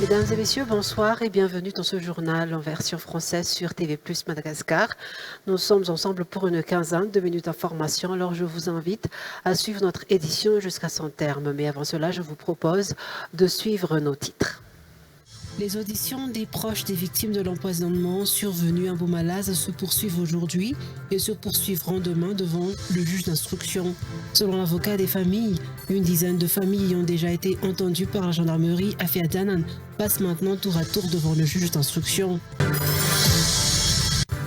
Mesdames et messieurs, bonsoir et bienvenue dans ce journal en version française sur TV+ Madagascar. Nous sommes ensemble pour une quinzaine de minutes d'information, alors je vous invite à suivre notre édition jusqu'à son terme. Mais avant cela, je vous propose de suivre nos titres. Les auditions des proches des victimes de l'empoisonnement survenu à Boumalaz se poursuivent aujourd'hui et se poursuivront demain devant le juge d'instruction. Selon l'avocat des familles, une dizaine de familles ont déjà été entendues par la gendarmerie à Fiadanan passent maintenant tour à tour devant le juge d'instruction.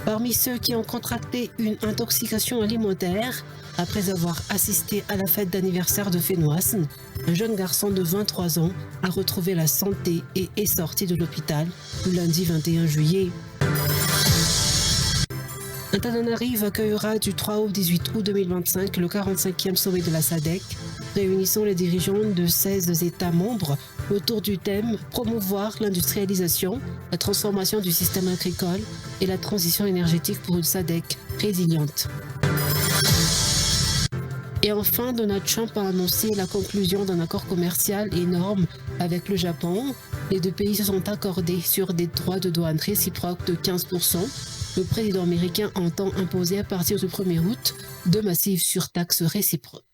Parmi ceux qui ont contracté une intoxication alimentaire, après avoir assisté à la fête d'anniversaire de Fénoisn, un jeune garçon de 23 ans a retrouvé la santé et est sorti de l'hôpital le lundi 21 juillet. Antananarive accueillera du 3 au 18 août 2025 le 45e sommet de la SADC, réunissant les dirigeants de 16 États membres autour du thème « Promouvoir l'industrialisation, la transformation du système agricole et la transition énergétique pour une SADC résiliente ». Et enfin, Donald Trump a annoncé la conclusion d'un accord commercial énorme avec le Japon. Les deux pays se sont accordés sur des droits de douane réciproques de 15%. Le président américain entend imposer à partir du 1er août de massives surtaxes réciproques.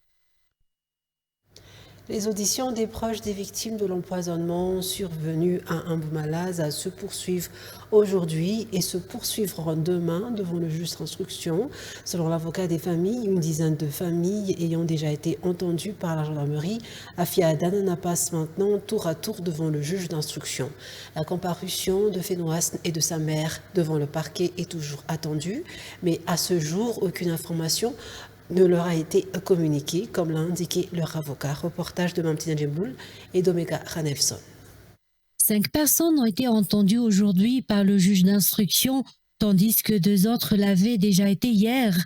Les auditions des proches des victimes de l'empoisonnement survenu à Boumalaz se poursuivent aujourd'hui et se poursuivront demain devant le juge d'instruction. Selon l'avocat des familles, une dizaine de familles ayant déjà été entendues par la gendarmerie à Fiadanan passent maintenant tour à tour devant le juge d'instruction. La comparution de Fénoisn et de sa mère devant le parquet est toujours attendue, mais à ce jour, aucune information ne leur a été communiqué, comme l'a indiqué leur avocat. Reportage de Mamtina Djemboul et d'Omega Ranevson. 5 personnes ont été entendues aujourd'hui par le juge d'instruction, tandis que 2 autres l'avaient déjà été hier.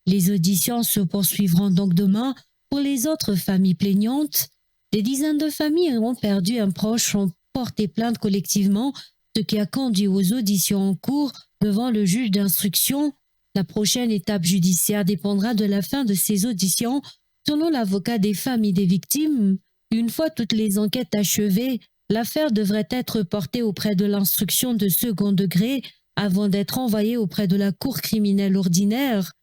Les auditions se poursuivront donc demain pour les autres familles plaignantes. Des dizaines de familles ont perdu un proche, ont porté plainte collectivement, ce qui a conduit aux auditions en cours devant le juge d'instruction. La prochaine étape judiciaire dépendra de la fin de ces auditions. Selon l'avocat des familles des victimes, une fois toutes les enquêtes achevées, l'affaire devrait être portée auprès de l'instruction de second degré avant d'être envoyée auprès de la cour criminelle ordinaire.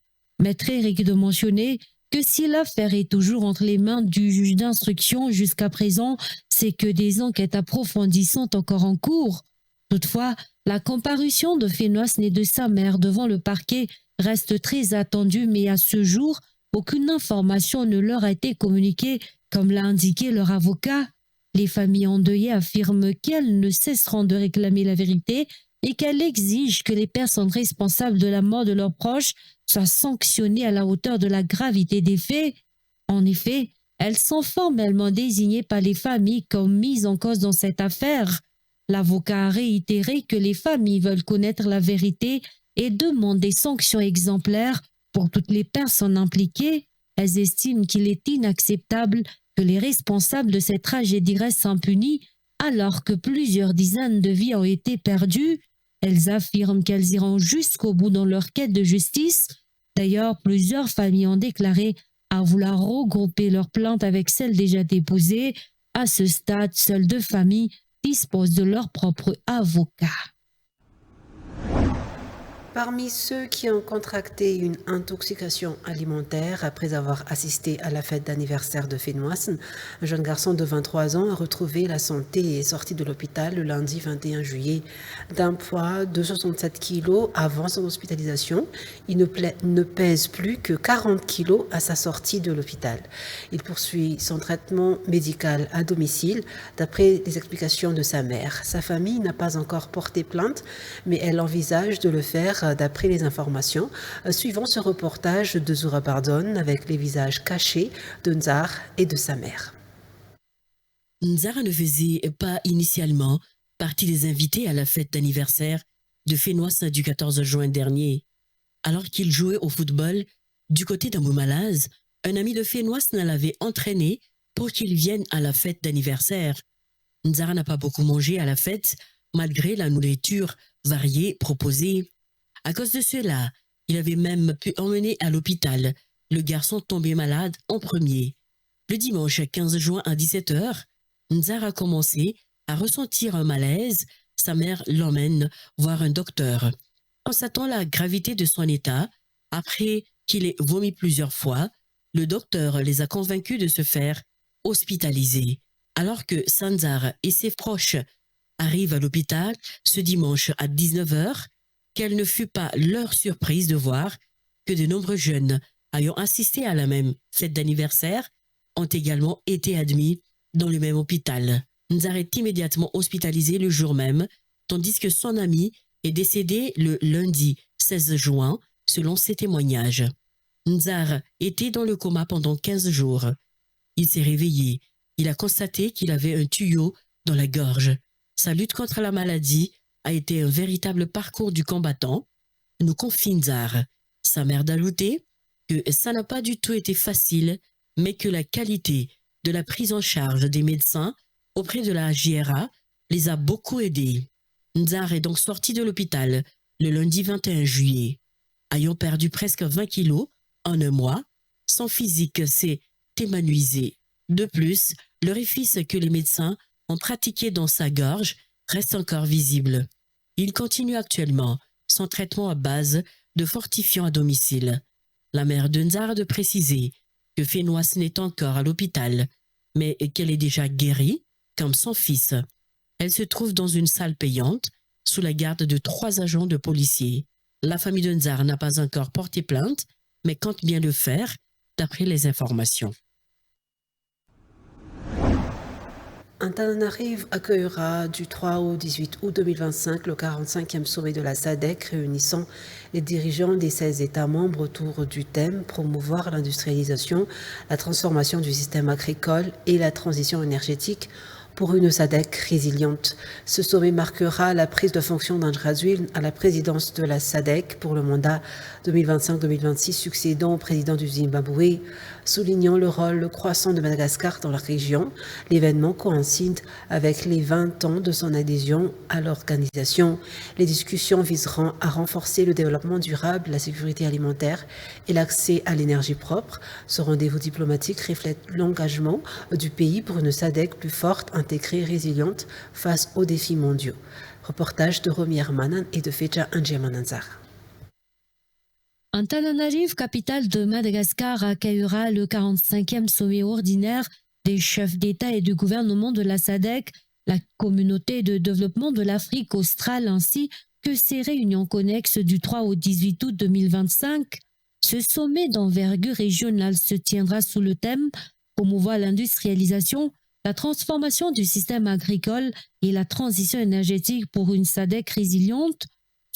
Maître Eric de mentionner que si l'affaire est toujours entre les mains du juge d'instruction jusqu'à présent, c'est que des enquêtes approfondies sont encore en cours. Toutefois, la comparution de Fénoisn et de sa mère devant le parquet reste très attendue, mais à ce jour, aucune information ne leur a été communiquée, comme l'a indiqué leur avocat. Les familles endeuillées affirment qu'elles ne cesseront de réclamer la vérité et qu'elles exigent que les personnes responsables de la mort de leurs proches soient sanctionnées à la hauteur de la gravité des faits. En effet, elles sont formellement désignées par les familles comme mises en cause dans cette affaire. L'avocat a réitéré que les familles veulent connaître la vérité et demandent des sanctions exemplaires pour toutes les personnes impliquées. Elles estiment qu'il est inacceptable que les responsables de cette tragédie restent impunis alors que plusieurs dizaines de vies ont été perdues. Elles affirment qu'elles iront jusqu'au bout dans leur quête de justice. D'ailleurs, plusieurs familles ont déclaré à vouloir regrouper leurs plaintes avec celles déjà déposées. À ce stade, seules 2 familles disposent de leur propre avocat. Parmi ceux qui ont contracté une intoxication alimentaire après avoir assisté à la fête d'anniversaire de Fénoisn, un jeune garçon de 23 ans a retrouvé la santé et est sorti de l'hôpital le lundi 21 juillet. D'un poids de 67 kg avant son hospitalisation, il ne pèse plus que 40 kg à sa sortie de l'hôpital. Il poursuit son traitement médical à domicile, d'après les explications de sa mère. Sa famille n'a pas encore porté plainte, mais elle envisage de le faire d'après les informations, suivant ce reportage de Zoura Bardon avec les visages cachés de Nzar et de sa mère. Nzar ne faisait pas initialement partie des invités à la fête d'anniversaire de Fénoisn du 14 juin dernier. Alors qu'il jouait au football du côté d'Amboumalaz, un ami de Fénoisn l'avait entraîné pour qu'il vienne à la fête d'anniversaire. Nzar n'a pas beaucoup mangé à la fête, malgré la nourriture variée proposée. À cause de cela, il avait même pu emmener à l'hôpital le garçon tombé malade en premier. Le dimanche 15 juin à 17h, Nzar a commencé à ressentir un malaise, sa mère l'emmène voir un docteur. Constatant la gravité de son état, après qu'il ait vomi plusieurs fois, le docteur les a convaincus de se faire hospitaliser. Alors que Sanzar et ses proches arrivent à l'hôpital ce dimanche à 19h, quelle ne fut pas leur surprise de voir que de nombreux jeunes ayant assisté à la même fête d'anniversaire ont également été admis dans le même hôpital. Nzar est immédiatement hospitalisé le jour même, tandis que son ami est décédé le lundi 16 juin, selon ses témoignages. Nzar était dans le coma pendant 15 jours. Il s'est réveillé. Il a constaté qu'il avait un tuyau dans la gorge. Sa lutte contre la maladie a été un véritable parcours du combattant, nous confie Nzar. Sa mère d'ajouter que ça n'a pas du tout été facile, mais que la qualité de la prise en charge des médecins auprès de la JRA les a beaucoup aidés. Nzar est donc sorti de l'hôpital le lundi 21 juillet. Ayant perdu presque 20 kilos en un mois, son physique s'est émanuisé. De plus, l'orifice que les médecins ont pratiqué dans sa gorge reste encore visible. Il continue actuellement son traitement à base de fortifiants à domicile. La mère de Nzar a de préciser que Fénoise n'est encore à l'hôpital, mais qu'elle est déjà guérie, comme son fils. Elle se trouve dans une salle payante, sous la garde de 3 agents de policiers. La famille de Nzar n'a pas encore porté plainte, mais compte bien le faire, d'après les informations. Antananarive accueillera du 3 au 18 août 2025 le 45e sommet de la SADC réunissant les dirigeants des 16 États membres autour du thème « Promouvoir l'industrialisation, la transformation du système agricole et la transition énergétique » pour une SADC résiliente. Ce sommet marquera la prise de fonction d'Andrazul à la présidence de la SADC pour le mandat 2025-2026, succédant au président du Zimbabwe, soulignant le rôle croissant de Madagascar dans la région. L'événement coïncide avec les 20 ans de son adhésion à l'organisation. Les discussions viseront à renforcer le développement durable, la sécurité alimentaire et l'accès à l'énergie propre. Ce rendez-vous diplomatique reflète l'engagement du pays pour une SADC plus forte, intégrée et résiliente face aux défis mondiaux. Reportage de Romier Manan et de Feja Anjemananzar. Antananarive, capitale de Madagascar, accueillera le 45e sommet ordinaire des chefs d'État et de gouvernement de la SADC, la communauté de développement de l'Afrique australe, ainsi que ses réunions connexes du 3 au 18 août 2025. Ce sommet d'envergure régionale se tiendra sous le thème « Promouvoir l'industrialisation, la transformation du système agricole et la transition énergétique pour une SADC résiliente ».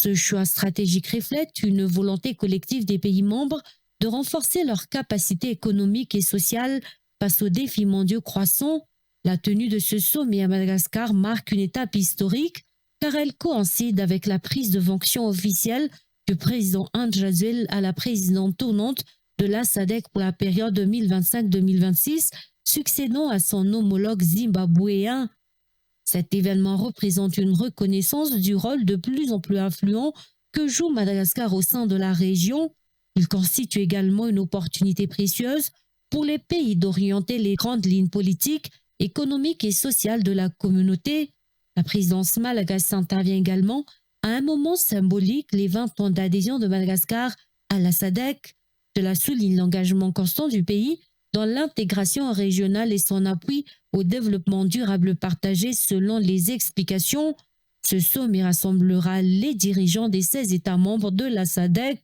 Ce choix stratégique reflète une volonté collective des pays membres de renforcer leurs capacités économiques et sociales face aux défis mondiaux croissants. La tenue de ce sommet à Madagascar marque une étape historique car elle coïncide avec la prise de fonction officielle du président Andrazul à la présidente tournante de la SADC pour la période 2025-2026, succédant à son homologue zimbabwéen. Cet événement représente une reconnaissance du rôle de plus en plus influent que joue Madagascar au sein de la région. Il constitue également une opportunité précieuse pour les pays d'orienter les grandes lignes politiques, économiques et sociales de la communauté. La présidence malgache intervient également à un moment symbolique, les 20 ans d'adhésion de Madagascar à la SADC. Cela souligne l'engagement constant du pays dans l'intégration régionale et son appui au développement durable partagé selon les explications. Ce sommet rassemblera les dirigeants des 16 États membres de la SADC.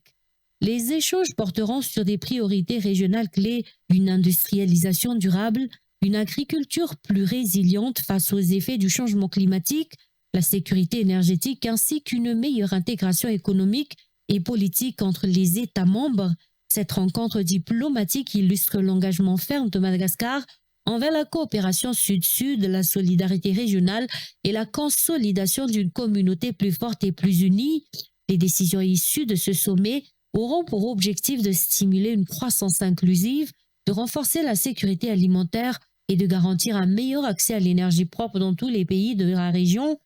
Les échanges porteront sur des priorités régionales clés, une industrialisation durable, une agriculture plus résiliente face aux effets du changement climatique, la sécurité énergétique ainsi qu'une meilleure intégration économique et politique entre les États membres. Cette rencontre diplomatique illustre l'engagement ferme de Madagascar envers la coopération sud-sud, la solidarité régionale et la consolidation d'une communauté plus forte et plus unie. Les décisions issues de ce sommet auront pour objectif de stimuler une croissance inclusive, de renforcer la sécurité alimentaire et de garantir un meilleur accès à l'énergie propre dans tous les pays de la région.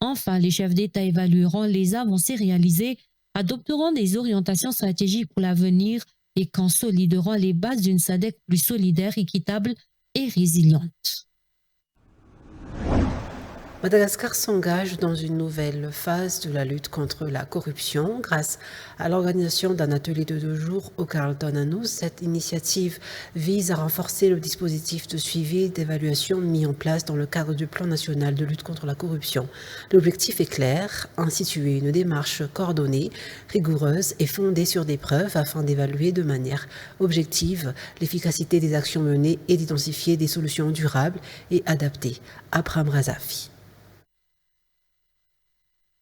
Enfin, les chefs d'État évalueront les avancées réalisées, adopteront des orientations stratégiques pour l'avenir et consolideront les bases d'une SADC plus solidaire, équitable et résiliente. Madagascar s'engage dans une nouvelle phase de la lutte contre la corruption grâce à l'organisation d'un atelier de 2 jours au Carlton à nous. Cette initiative vise à renforcer le dispositif de suivi et d'évaluation mis en place dans le cadre du plan national de lutte contre la corruption. L'objectif est clair, instituer une démarche coordonnée, rigoureuse et fondée sur des preuves afin d'évaluer de manière objective l'efficacité des actions menées et d'identifier des solutions durables et adaptées. Abram Razafi.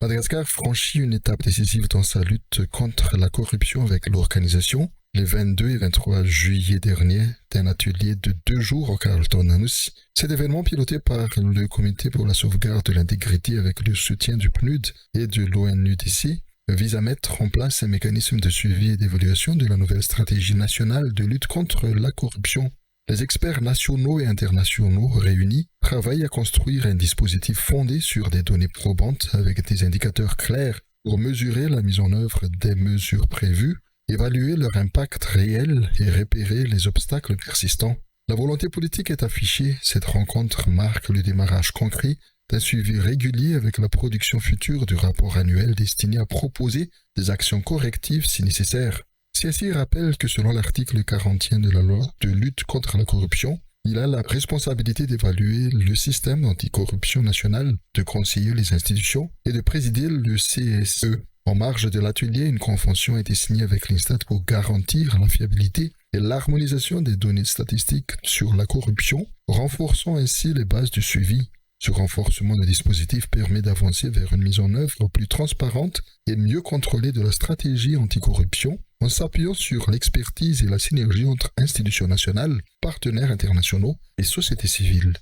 Madagascar franchit une étape décisive dans sa lutte contre la corruption avec l'organisation, les 22 et 23 juillet dernier, d'un atelier de 2 jours au Carlton à nous. Cet événement piloté par le Comité pour la sauvegarde de l'intégrité avec le soutien du PNUD et de l'ONUDC vise à mettre en place un mécanisme de suivi et d'évaluation de la nouvelle stratégie nationale de lutte contre la corruption. Les experts nationaux et internationaux réunis travaillent à construire un dispositif fondé sur des données probantes avec des indicateurs clairs pour mesurer la mise en œuvre des mesures prévues, évaluer leur impact réel et repérer les obstacles persistants. La volonté politique est affichée. Cette rencontre marque le démarrage concret d'un suivi régulier avec la production future du rapport annuel destiné à proposer des actions correctives si nécessaire. CSI rappelle que selon l'article 41 de la loi de lutte contre la corruption, il a la responsabilité d'évaluer le système d'anticorruption national, de conseiller les institutions et de présider le CSE. En marge de l'atelier, une convention a été signée avec l'Instat pour garantir la fiabilité et l'harmonisation des données statistiques sur la corruption, renforçant ainsi les bases du suivi. Ce renforcement du dispositif permet d'avancer vers une mise en œuvre plus transparente et mieux contrôlée de la stratégie anticorruption en s'appuyant sur l'expertise et la synergie entre institutions nationales, partenaires internationaux et société civile.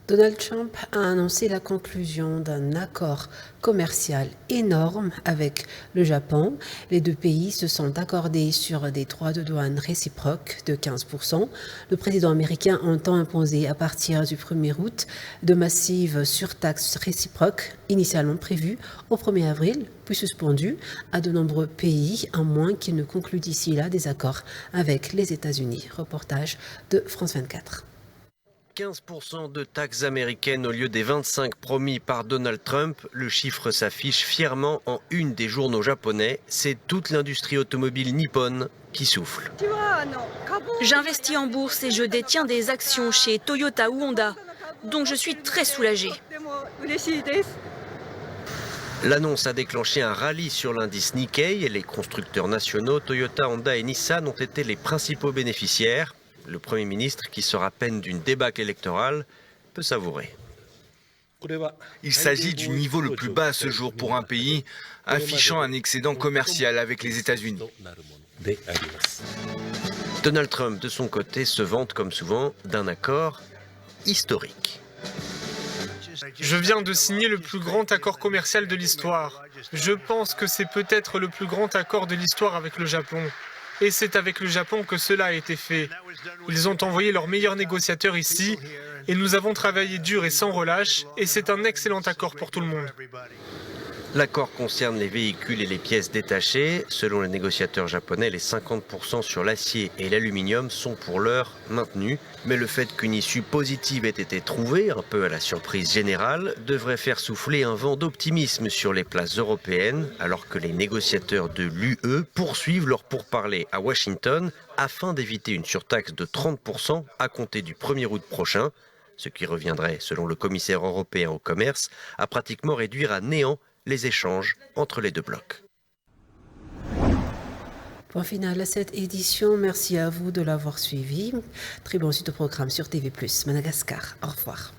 Donald Trump a annoncé la conclusion d'un accord commercial énorme avec le Japon. Les 2 pays se sont accordés sur des droits de douane réciproques de 15%. Le président américain entend imposer à partir du 1er août de massives surtaxes réciproques initialement prévues au 1er avril, puis suspendues à de nombreux pays, à moins qu'ils ne concluent d'ici là des accords avec les États-Unis. Reportage de France 24. 15% de taxes américaines au lieu des 25 promis par Donald Trump. Le chiffre s'affiche fièrement en une des journaux japonais. C'est toute l'industrie automobile nippone qui souffle. J'investis en bourse et je détiens des actions chez Toyota ou Honda, donc je suis très soulagée. L'annonce a déclenché un rallye sur l'indice Nikkei et les constructeurs nationaux Toyota, Honda et Nissan ont été les principaux bénéficiaires. Le Premier ministre, qui sort à peine d'une débâcle électorale, peut savourer. Il s'agit du niveau le plus bas à ce jour pour un pays affichant un excédent commercial avec les États-Unis. Donald Trump, de son côté, se vante comme souvent d'un accord historique. Je viens de signer le plus grand accord commercial de l'histoire. Je pense que c'est peut-être le plus grand accord de l'histoire avec le Japon. Et c'est avec le Japon que cela a été fait. Ils ont envoyé leurs meilleurs négociateurs ici et nous avons travaillé dur et sans relâche et c'est un excellent accord pour tout le monde. L'accord concerne les véhicules et les pièces détachées. Selon les négociateurs japonais, les 50% sur l'acier et l'aluminium sont pour l'heure maintenus. Mais le fait qu'une issue positive ait été trouvée, un peu à la surprise générale, devrait faire souffler un vent d'optimisme sur les places européennes, alors que les négociateurs de l'UE poursuivent leurs pourparlers à Washington afin d'éviter une surtaxe de 30% à compter du 1er août prochain, ce qui reviendrait, selon le commissaire européen au commerce, à pratiquement réduire à néant les échanges entre les 2 blocs. Point final à cette édition. Merci à vous de l'avoir suivi. Très bon suite au programme sur TV+, Madagascar. Au revoir.